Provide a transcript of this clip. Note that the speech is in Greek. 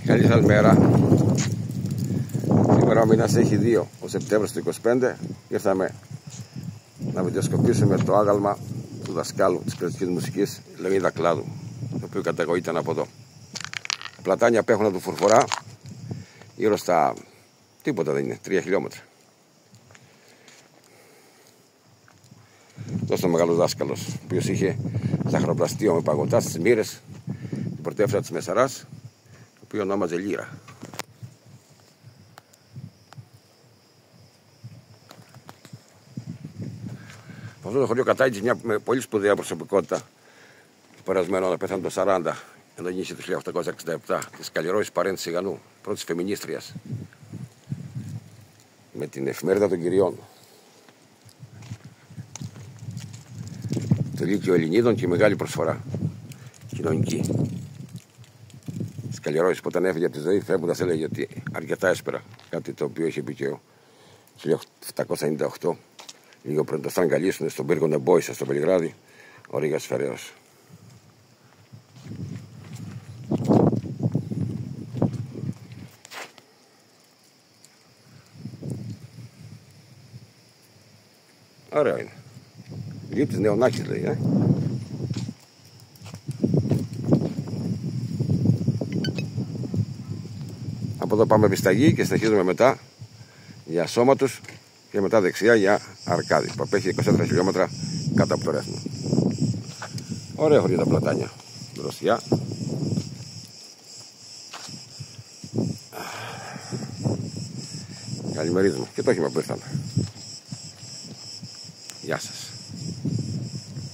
Καλή σας μέρα. Σήμερα ο μήνας έχει 2, ο Σεπτέμβρης του 25. Ήρθαμε να βιντεοσκοπήσουμε το άγαλμα του δασκάλου της κλασικής μουσικής Λεωνίδα Κλάδου, το οποίο καταγωγείται από εδώ. Πλατάνια απέχουν του Φουρφορά γύρω στα τίποτα δεν είναι, 3 χιλιόμετρα. Τόσο μεγάλος δάσκαλος, ο οποίος είχε ζαχαροπλαστείο με παγωτά στις μοίρες, την πρωτεύουσα της Μεσαράς, το οποίο ονόμαζε Λύρα. Αυτό το χωριό κατάγγιζε μια πολύ σπουδαία προσωπικότητα του περασμένου, να πέθανε το 40, ενώ γεννήσε το 1867, της Καλλιρόης Παρέντη Σιγανού, πρώτης φεμινίστριας, με την εφημερίδα των κυριών. Το Λύκειο Ελληνίδων και η μεγάλη προσφορά κοινωνική της Καλλιρόης, που όταν έφυγε από τη ζωή, φεύγοντας έλεγε ότι αρκετά έσπερα, κάτι το οποίο είχε πει και ο 1898, λίγο πριν το στραγγαλίσουν στον πύργο Νεμπόησα στο Βελιγράδι, ο Ρήγας Φεραίος. Ωραίο είναι. Λύπτης Νεονάκης λέει, Από εδώ πάμε Βισταγή και συνεχίζουμε μετά για Σώματους και μετά δεξιά για Αρκάδη, που απέχει 24 χιλιόμετρα κάτω από το Ρέθμο. Ωραία χωρί τα πλατάνια. Δροσιά. Καλημερίζουμε και το όχημα που ήρθαμε. Γεια σας.